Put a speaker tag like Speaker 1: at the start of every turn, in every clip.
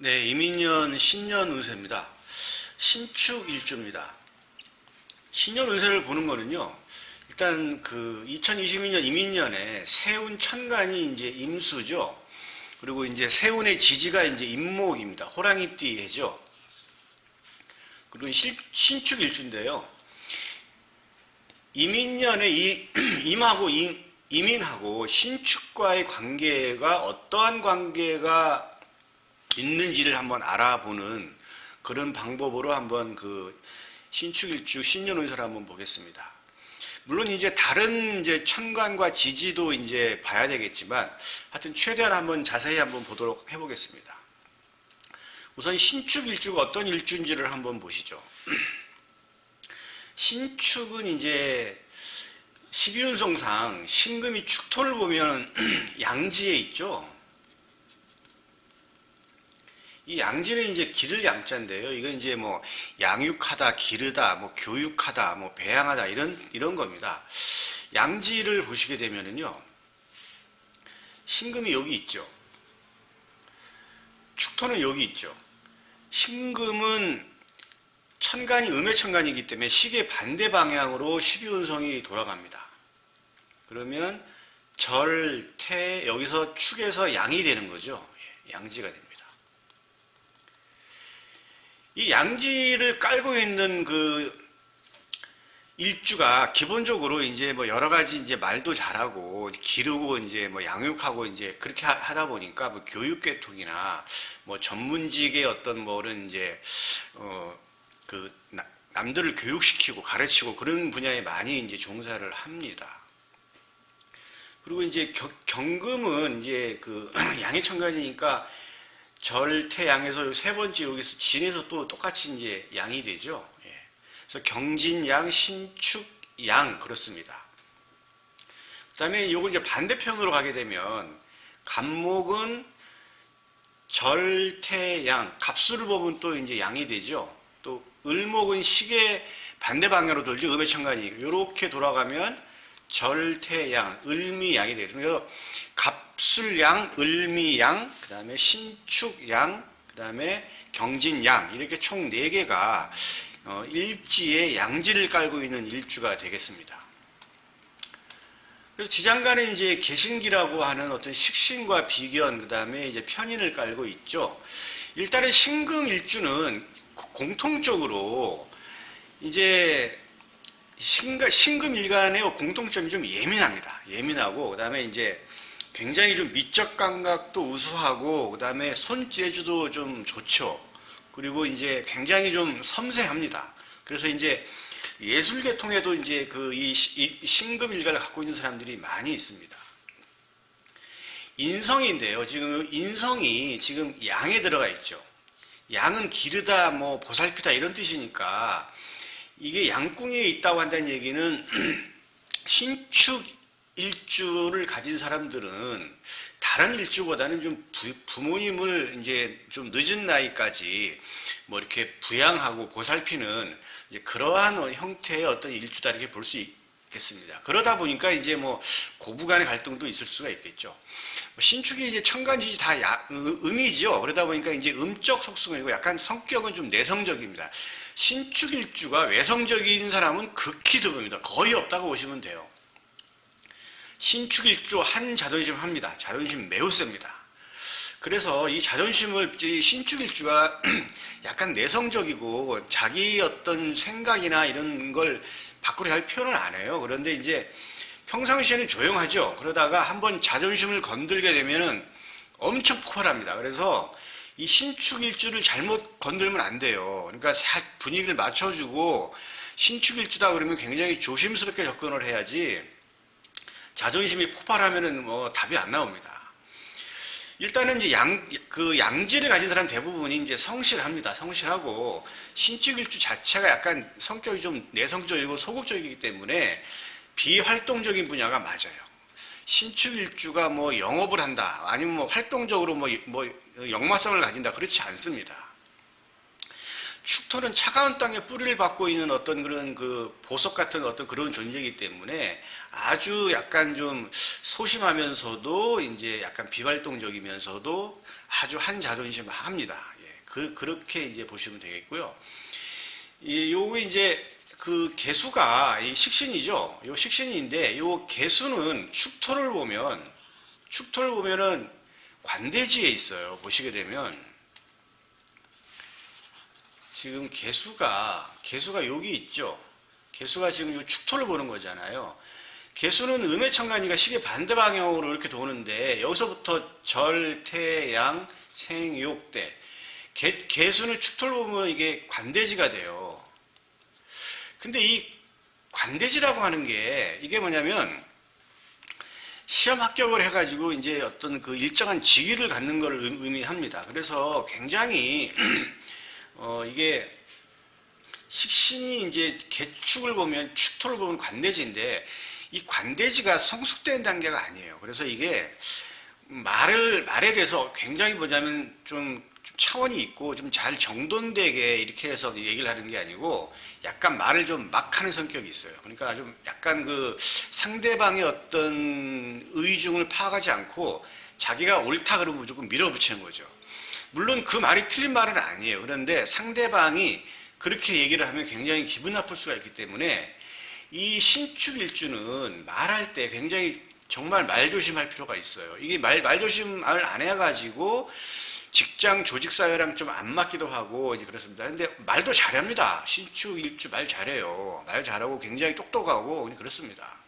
Speaker 1: 네, 이민년 신년 운세입니다. 신축 일주입니다. 신년 운세를 보는 거는요, 일단 그 2022년 이민년에 세운 천간이 이제 임수죠. 그리고 이제 세운의 지지가 이제 임목입니다. 호랑이띠 해죠. 그리고 신축 일주인데요. 이민년에 임하고 이민하고 신축과의 관계가 어떠한 관계가 있는지를 한번 알아보는 그런 방법으로 한번 그 신축일주 신년운세를 한번 보겠습니다. 물론 이제 다른 이제 천간과 지지도 이제 봐야 되겠지만 하여튼 최대한 한번 자세히 한번 보도록 해보겠습니다. 우선 신축일주가 어떤 일주인지를 한번 보시죠. 신축은 이제 12운성상 신금이 축토를 보면 양지에 있죠. 이 양지는 이제 기를 양자인데요. 이건 이제 뭐 양육하다, 기르다, 뭐 교육하다, 뭐 배양하다 이런 겁니다. 양지를 보시게 되면은요, 신금이 여기 있죠. 축토는 여기 있죠. 신금은 천간이 음의 천간이기 때문에 시계 반대 방향으로 12운성이 돌아갑니다. 그러면 절, 태, 여기서 축에서 양이 되는 거죠. 양지가 됩니다. 이 양지를 깔고 있는 그 일주가 기본적으로 이제 뭐 여러 가지 이제 말도 잘하고 기르고 이제 뭐 양육하고 이제 그렇게 하다 보니까 뭐 교육계통이나 뭐 전문직의 어떤 뭐는 이제 그 남들을 교육시키고 가르치고 그런 분야에 많이 이제 종사를 합니다. 그리고 이제 경금은 이제 그 양의 천간이니까 절, 태, 양에서 세 번째 여기서 진에서 또 똑같이 이제 양이 되죠. 그래서 경진, 양, 신축, 양 그렇습니다. 그 다음에 이걸 이제 반대편으로 가게 되면 간목은 절, 태, 양, 갑수를 보면 또 이제 양이 되죠. 또 을목은 시계 반대 방향으로 돌죠. 음의 천간이 이렇게 돌아가면 절, 태, 양, 을미, 양이 되죠. 그래서 갑술양, 을미양, 그 다음에 신축양, 그 다음에 경진양 이렇게 총 4개가 일지에 양지를 깔고 있는 일주가 되겠습니다. 그래서 지장간에 이제 개신기라고 하는 어떤 식신과 비견, 그 다음에 이제 편인을 깔고 있죠. 일단은 신금 일주는 공통적으로 이제 신금 일간의 공통점이 좀 예민합니다. 예민하고, 그 다음에 이제 굉장히 좀 미적 감각도 우수하고, 그 다음에 손재주도 좀 좋죠. 그리고 이제 굉장히 좀 섬세합니다. 그래서 이제 예술계통에도 이제 이 신금 일간을 갖고 있는 사람들이 많이 있습니다. 인성인데요. 지금 인성이 지금 양에 들어가 있죠. 양은 기르다, 뭐 보살피다 이런 뜻이니까 이게 양궁에 있다고 한다는 얘기는 신축 일주를 가진 사람들은 다른 일주보다는 좀 부모님을 이제 좀 늦은 나이까지 뭐 이렇게 부양하고 보살피는 이제 그러한 형태의 어떤 일주다 이렇게 볼 수 있겠습니다. 그러다 보니까 이제 뭐 고부 간의 갈등도 있을 수가 있겠죠. 신축이 이제 천간지지 다 음이죠. 그러다 보니까 이제 음적 속성이고 약간 성격은 좀 내성적입니다. 신축 일주가 외성적인 사람은 극히 드뭅니다. 거의 없다고 보시면 돼요. 신축 일주 한 자존심 합니다. 자존심 매우 셉니다. 그래서 이 자존심을 신축 일주가 약간 내성적이고 자기 어떤 생각이나 이런 걸 밖으로 잘 표현을 안 해요. 그런데 이제 평상시에는 조용하죠. 그러다가 한번 자존심을 건들게 되면은 엄청 폭발합니다. 그래서 이 신축 일주를 잘못 건들면 안 돼요. 그러니까 분위기를 맞춰주고 신축 일주다 그러면 굉장히 조심스럽게 접근을 해야지 자존심이 폭발하면은 뭐 답이 안 나옵니다. 일단은 이제 양지를 가진 사람 대부분이 이제 성실합니다. 성실하고 신축일주 자체가 약간 성격이 좀 내성적이고 소극적이기 때문에 비활동적인 분야가 맞아요. 신축일주가 뭐 영업을 한다, 아니면 뭐 활동적으로 뭐 역마성을 가진다 그렇지 않습니다. 축토는 차가운 땅에 뿌리를 받고 있는 어떤 그런 그 보석 같은 어떤 그런 존재이기 때문에 아주 약간 좀 소심하면서도 이제 약간 비활동적이면서도 아주 한 자존심 합니다. 예, 그렇게 이제 보시면 되겠고요. 요거 이제 그 개수가 이 식신이죠. 요 식신인데 요 개수는 축토를 보면은 관대지에 있어요. 보시게 되면 지금 개수가 여기 있죠. 개수가 지금 요 축토를 보는 거잖아요. 개수는 음해천간이가 시계 반대 방향으로 이렇게 도는데 여기서부터 절, 태, 양, 생, 욕, 대 개수는 축토를 보면 이게 관대지가 돼요. 근데 이 관대지라고 하는 게 이게 뭐냐면 시험 합격을 해가지고 이제 어떤 그 일정한 직위를 갖는 걸 의미합니다. 그래서 굉장히 이게 식신이 이제 개축을 보면 축토를 보면 관대지인데 이 관대지가 성숙된 단계가 아니에요. 그래서 이게 말에 대해서 굉장히 뭐냐면 좀 차원이 있고 좀 잘 정돈되게 이렇게 해서 얘기를 하는 게 아니고 약간 말을 좀 막 하는 성격이 있어요. 그러니까 좀 약간 그 상대방의 어떤 의중을 파악하지 않고 자기가 옳다 그러면 무조건 밀어붙이는 거죠. 물론 그 말이 틀린 말은 아니에요. 그런데 상대방이 그렇게 얘기를 하면 굉장히 기분 나쁠 수가 있기 때문에 이 신축일주는 말할 때 굉장히 정말 말조심할 필요가 있어요. 이게 말조심을 안 해가지고 직장 조직사회랑 좀 안 맞기도 하고 이제 그렇습니다. 근데 말도 잘합니다. 신축일주 말 잘해요. 말 잘하고 굉장히 똑똑하고 그렇습니다.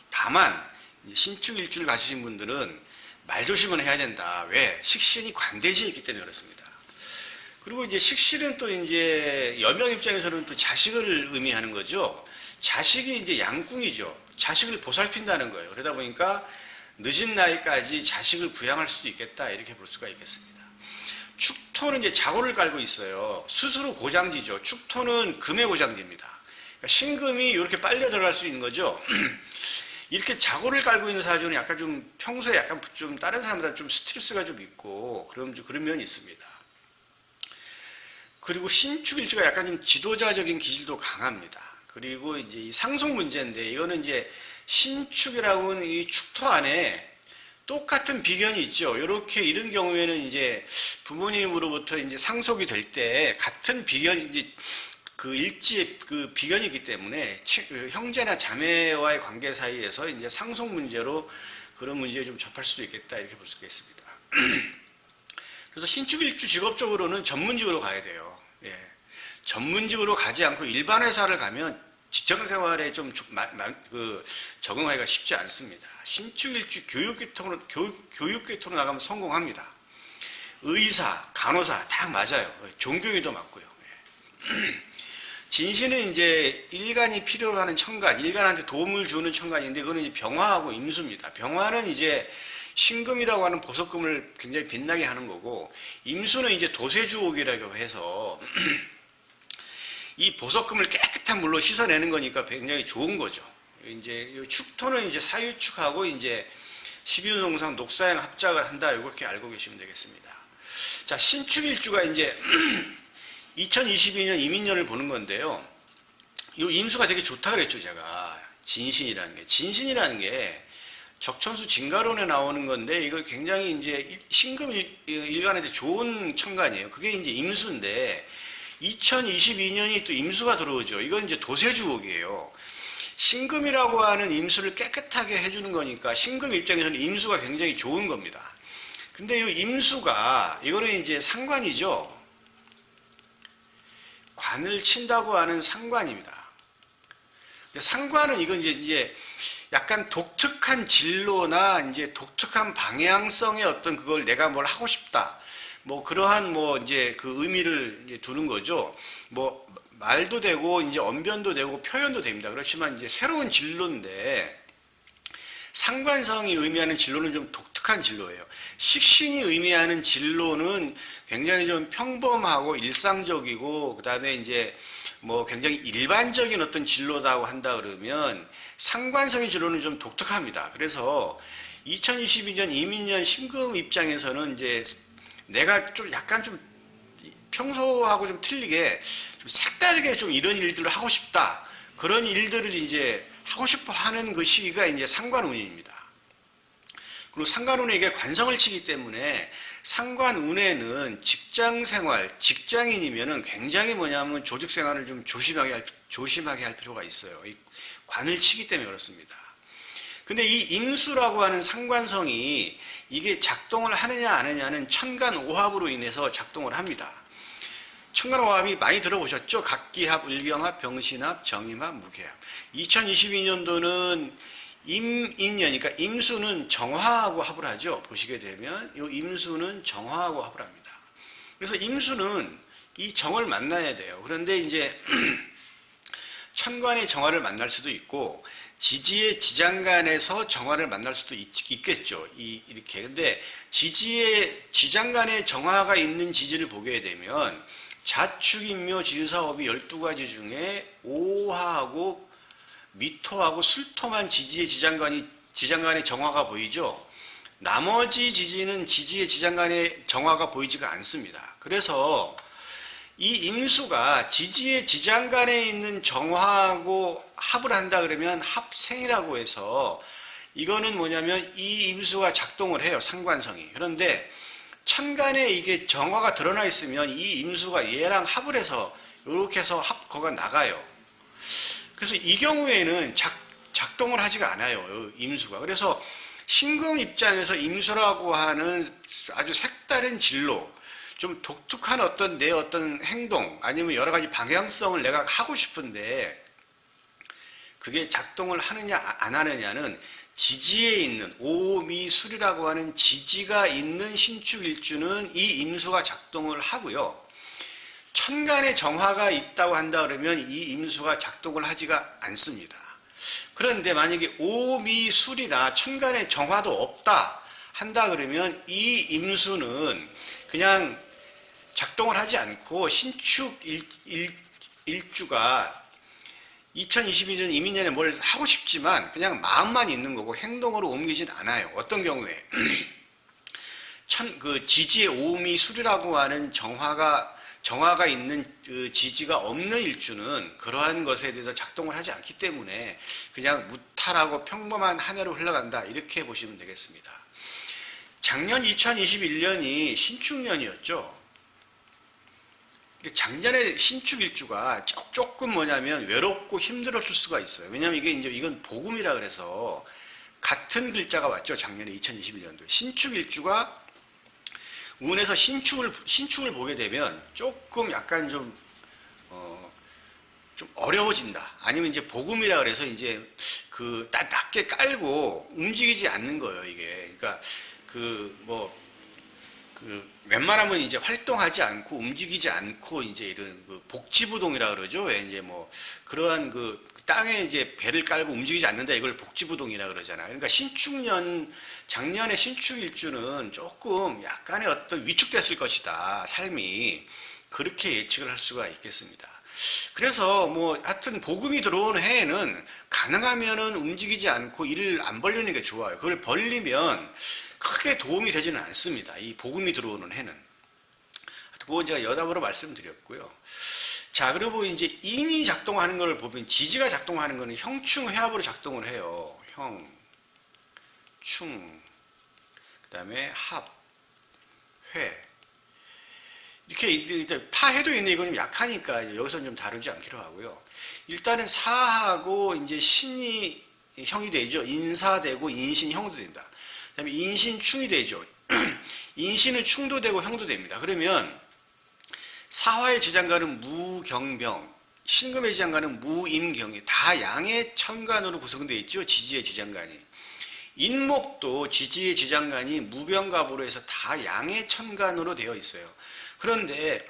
Speaker 1: 다만 신축일주를 가지신 분들은 말조심은 해야 된다. 왜? 식신이 관대지에 있기 때문에 그렇습니다. 그리고 이제 식신은 또 이제 여명 입장에서는 또 자식을 의미하는 거죠. 자식이 이제 양궁이죠. 자식을 보살핀다는 거예요. 그러다 보니까 늦은 나이까지 자식을 부양할 수도 있겠다. 이렇게 볼 수가 있겠습니다. 축토는 이제 자고를 깔고 있어요. 스스로 고장지죠. 축토는 금의 고장지입니다. 그러니까 신금이 이렇게 빨려 들어갈 수 있는 거죠. 이렇게 자고를 깔고 있는 사주는 약간 좀 평소에 약간 좀 다른 사람보다 좀 스트레스가 좀 있고 그런 면이 있습니다. 그리고 신축일주가 약간 좀 지도자적인 기질도 강합니다. 그리고 이제 이 상속 문제인데 이거는 이제 신축이라고 하는 이 축토 안에 똑같은 비견이 있죠. 이런 경우에는 이제 부모님으로부터 이제 상속이 될 때 같은 비견, 이제 그 일지의 그 비견이기 때문에 형제나 자매와의 관계 사이에서 이제 상속 문제로 그런 문제에 좀 접할 수도 있겠다. 이렇게 볼 수 있겠습니다. 그래서 신축일주 직업적으로는 전문직으로 가야 돼요. 예. 전문직으로 가지 않고 일반 회사를 가면 직장생활에 좀 적응하기가 쉽지 않습니다. 신축일주 교육계통으로 나가면 성공합니다. 의사, 간호사 다 맞아요. 종교인도 맞고요. 진신은 이제 일간이 필요로 하는 천간, 일간한테 도움을 주는 천간인데 그거는 이제 병화하고 임수입니다. 병화는 이제 신금이라고 하는 보석금을 굉장히 빛나게 하는 거고 임수는 이제 도세주옥이라고 해서 이 보석금을 깨끗한 물로 씻어내는 거니까 굉장히 좋은 거죠. 이제 축토는 이제 사유축하고 이제 12운동상 녹사행 합작을 한다. 이렇게 알고 계시면 되겠습니다. 자, 신축일주가 이제 2022년 이민년을 보는 건데요. 이 임수가 되게 좋다 그랬죠, 제가. 진신이라는 게 적천수 진가론에 나오는 건데 이거 굉장히 이제 신금 일간한테 좋은 천간이에요. 그게 이제 임수인데 2022년이 또 임수가 들어오죠. 이건 이제 도세주옥이에요. 신금이라고 하는 임수를 깨끗하게 해주는 거니까 신금 입장에서는 임수가 굉장히 좋은 겁니다. 근데 이 임수가 이거는 이제 상관이죠. 관을 친다고 하는 상관입니다. 근데 상관은 이건 이제 약간 독특한 진로나 이제 독특한 방향성의 어떤 그걸 내가 뭘 하고 싶다. 뭐 그러한 뭐 이제 그 의미를 이제 두는 거죠. 뭐 말도 되고 이제 언변도 되고 표현도 됩니다. 그렇지만 이제 새로운 진로인데 상관성이 의미하는 진로는 좀 독특한 진로예요. 식신이 의미하는 진로는 굉장히 좀 평범하고 일상적이고 그다음에 이제 뭐 굉장히 일반적인 어떤 진로라고 한다 그러면 상관성의 진로는 좀 독특합니다. 그래서 2022년 이민년 신금 입장에서는 이제 내가 좀 약간 좀 평소하고 좀 틀리게 좀 색다르게 좀 이런 일들을 하고 싶다. 그런 일들을 이제 하고 싶어 하는 그 시기가 이제 상관운입니다. 그리고 상관운에 이게 관성을 치기 때문에 상관운에는 직장 생활, 직장인이면은 굉장히 뭐냐면 조직 생활을 좀 조심하게 할 필요가 있어요. 이 관을 치기 때문에 그렇습니다. 근데 이 임수라고 하는 상관성이 이게 작동을 하느냐 안 하느냐는 천간오합으로 인해서 작동을 합니다. 천간오합이 많이 들어보셨죠? 각기합, 을경합, 병신합, 정임합, 무게합. 2022년도는 임인년, 그러니까 임수는 정화하고 합을 하죠. 보시게 되면 이 임수는 정화하고 합을 합니다. 그래서 임수는 이 정을 만나야 돼요. 그런데 이제 천간의 정화를 만날 수도 있고 지지의 지장간에서 정화를 만날 수도 있겠죠. 이렇게. 근데 지지의 지장간에 정화가 있는 지지를 보게 되면 자축인묘 진사업이 12가지 중에 오화하고 미토하고 술토만 지지의 지장간의 정화가 보이죠. 나머지 지지는 지지의 지장간의 정화가 보이지가 않습니다. 그래서 이 임수가 지지의 지장간에 있는 정화하고 합을 한다 그러면 합생이라고 해서 이거는 뭐냐면 이 임수가 작동을 해요. 상관성이. 그런데 천간에 이게 정화가 드러나 있으면 이 임수가 얘랑 합을 해서 이렇게 해서 합거가 나가요. 그래서 이 경우에는 작동을 하지가 않아요. 임수가. 그래서 신금 입장에서 임수라고 하는 아주 색다른 진로, 좀 독특한 내 어떤 행동 아니면 여러 가지 방향성을 내가 하고 싶은데 그게 작동을 하느냐 안 하느냐는 지지에 있는 오미술이라고 하는 지지가 있는 신축일주는 이 임수가 작동을 하고요. 천간에 정화가 있다고 한다 그러면 이 임수가 작동을 하지가 않습니다. 그런데 만약에 오미술이나 천간에 정화도 없다 한다 그러면 이 임수는 그냥 작동을 하지 않고 신축 일주가 2022년 이민년에 뭘 하고 싶지만 그냥 마음만 있는 거고 행동으로 옮기진 않아요. 어떤 경우에 그 지지의 오미술이라고 하는 정화가 있는 그 지지가 없는 일주는 그러한 것에 대해서 작동을 하지 않기 때문에 그냥 무탈하고 평범한 한 해로 흘러간다 이렇게 보시면 되겠습니다. 작년 2021년이 신축년이었죠. 작년에 신축일주가 조금 뭐냐면 외롭고 힘들었을 수가 있어요. 왜냐하면 이건 복음이라 그래서 같은 글자가 왔죠. 작년에 2021년도에 신축일주가 운에서 신축을 보게 되면 조금 약간 좀 어려워진다. 아니면 이제 복음이라 그래서 이제 낮게 깔고 움직이지 않는 거예요. 이게 그러니까 웬만하면 이제 활동하지 않고 움직이지 않고 이제 이런 복지부동이라 그러죠. 이제 그러한 땅에 이제 배를 깔고 움직이지 않는다. 이걸 복지부동이라 그러잖아요. 그러니까 작년에 신축일주는 조금 약간의 어떤 위축됐을 것이다. 삶이. 그렇게 예측을 할 수가 있겠습니다. 그래서 하여튼 복음이 들어오는 해에는 가능하면은 움직이지 않고 일을 안 벌리는 게 좋아요. 그걸 벌리면 크게 도움이 되지는 않습니다. 이 복음이 들어오는 해는. 그거 제가 여담으로 말씀드렸고요. 자, 그리고 이제 인이 작동하는 걸 보면 지지가 작동하는 거는 형충 회합으로 작동을 해요. 형, 충, 그 다음에 합, 회. 이렇게 파해도 있는데 이건 좀 약하니까 여기서는 좀 다루지 않기로 하고요. 일단은 사하고 이제 신이 형이 되죠. 인사되고 인신형도 된다. 그 다음에 인신충이 되죠. 인신은 충도 되고 형도 됩니다. 그러면 사화의 지장간은 무경병, 신금의 지장간은 무임경이 다 양의 천간으로 구성되어 있죠. 지지의 지장간이. 인목도 지지의 지장간이 무병갑으로 해서 다 양의 천간으로 되어 있어요. 그런데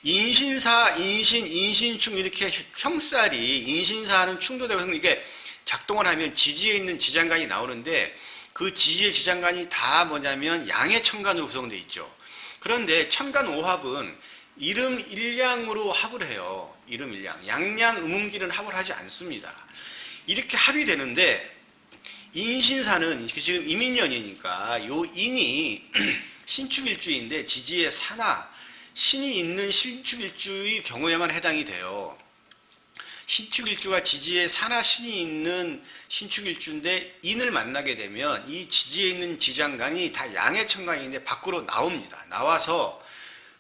Speaker 1: 인신사, 인신충 이렇게 형살이 인신사는 충도 되고 이게 작동을 하면 지지에 있는 지장간이 나오는데 그 지지의 지장간이 다 뭐냐면 양의 천간으로 구성되어 있죠. 그런데 천간 오합은 이름 일량으로 합을 해요. 이름 일량. 양양 음음기는 합을 하지 않습니다. 이렇게 합이 되는데 인신사는 지금 이민년이니까 요 인이 신축일주인데 지지에 사나 신이 있는 신축일주의 경우에만 해당이 돼요. 신축일주가 지지에 사나 신이 있는 신축일주인데 인을 만나게 되면 이 지지에 있는 지장간이 다 양의 천간인데 밖으로 나옵니다. 나와서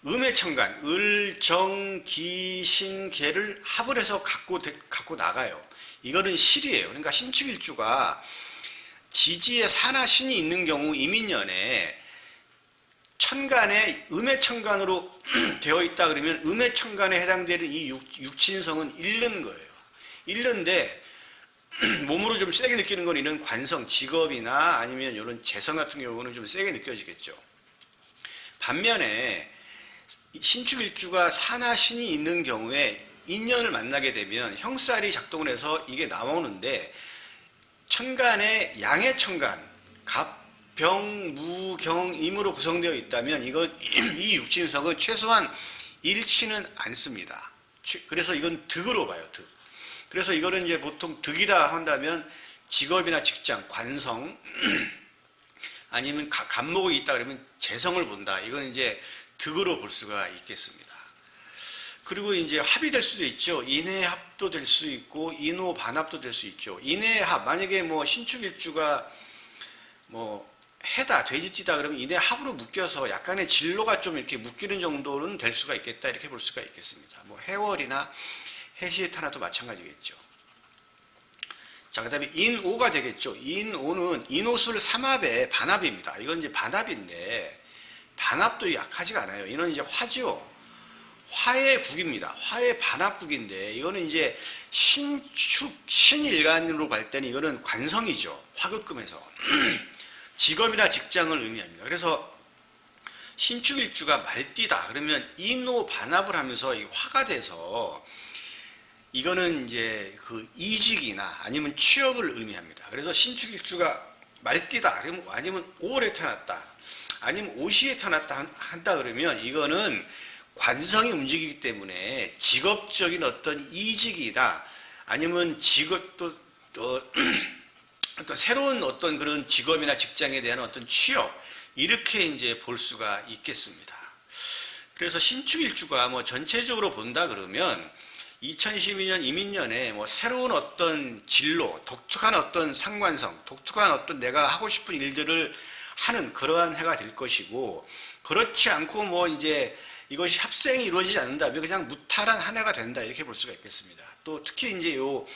Speaker 1: 음의 천간, 을, 정, 기, 신, 계를 합을 해서 갖고 나가요. 이거는 실이에요. 그러니까 신축일주가 지지에 사나 신이 있는 경우 이민년에 천간에 음의 천간으로 되어 있다 그러면 음의 천간에 해당되는 이 육친성은 잃는 거예요. 잃는데 몸으로 좀 세게 느끼는 건 이런 관성, 직업이나 아니면 이런 재성 같은 경우는 좀 세게 느껴지겠죠. 반면에 신축일주가 사나 신이 있는 경우에 인연을 만나게 되면 형살이 작동을 해서 이게 나오는데 천간에 양의 천간, 갑, 병, 무, 경, 임으로 구성되어 있다면 이 육친성은 최소한 잃지는 않습니다. 그래서 이건 득으로 봐요. 득. 그래서 이거는 이제 보통 득이다 한다면 직업이나 직장, 관성 아니면 간목이 있다 그러면 재성을 본다. 이건 이제 득으로 볼 수가 있겠습니다. 그리고 이제 합이 될 수도 있죠. 인해합도 될 수 있고 인호반합도 될 수 있죠. 인해합, 만약에 뭐 신축일주가 뭐 해다, 돼지띠다 그러면 인해합으로 묶여서 약간의 진로가 좀 이렇게 묶이는 정도는 될 수가 있겠다. 이렇게 볼 수가 있겠습니다. 뭐 해월이나 해시해타나도 마찬가지겠죠. 자, 그 다음에 인오가 되겠죠. 인오는 인오술 삼합의 반합입니다. 이건 이제 반합인데 반합도 약하지가 않아요. 이는 이제 화죠. 화의 국입니다. 화의 반합국인데 이거는 이제 신일간으로 갈 때는 이거는 관성이죠. 화급금에서 직업이나 직장을 의미합니다. 그래서 신축일주가 말띠다 그러면 인오 반합을 하면서 이 화가 돼서 이거는 이제 그 이직이나 아니면 취업을 의미합니다. 그래서 신축일주가 말띠다 그러면 아니면 5월에 태어났다 아니면 오시에 태어났다 한다 그러면 이거는 관성이 움직이기 때문에 직업적인 어떤 이직이다 아니면 직업도 어떤 새로운 어떤 그런 직업이나 직장에 대한 어떤 취업 이렇게 이제 볼 수가 있겠습니다. 그래서 신축일주가 뭐 전체적으로 본다 그러면 2022년 이민년에 뭐 새로운 어떤 진로, 독특한 어떤 상관성, 독특한 어떤 내가 하고 싶은 일들을 하는 그러한 해가 될 것이고 그렇지 않고 뭐 이제 이것이 합생이 이루어지지 않는다면 그냥 무탈한 한 해가 된다 이렇게 볼 수가 있겠습니다. 또 특히 이제 요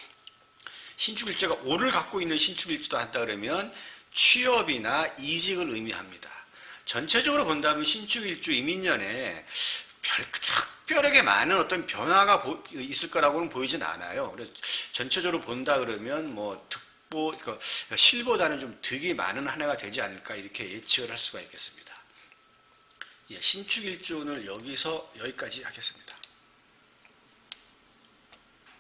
Speaker 1: 신축일주가 5를 갖고 있는 신축일주도 한다 그러면 취업이나 이직을 의미합니다. 전체적으로 본다면 신축일주 이민년에 특별하게 많은 어떤 변화가 있을 거라고는 보이진 않아요. 그래서 전체적으로 본다 그러면 뭐 득보, 그러니까 실보다는 좀 득이 많은 한 해가 되지 않을까 이렇게 예측을 할 수가 있겠습니다. 예, 신축일주 오늘 여기까지 하겠습니다.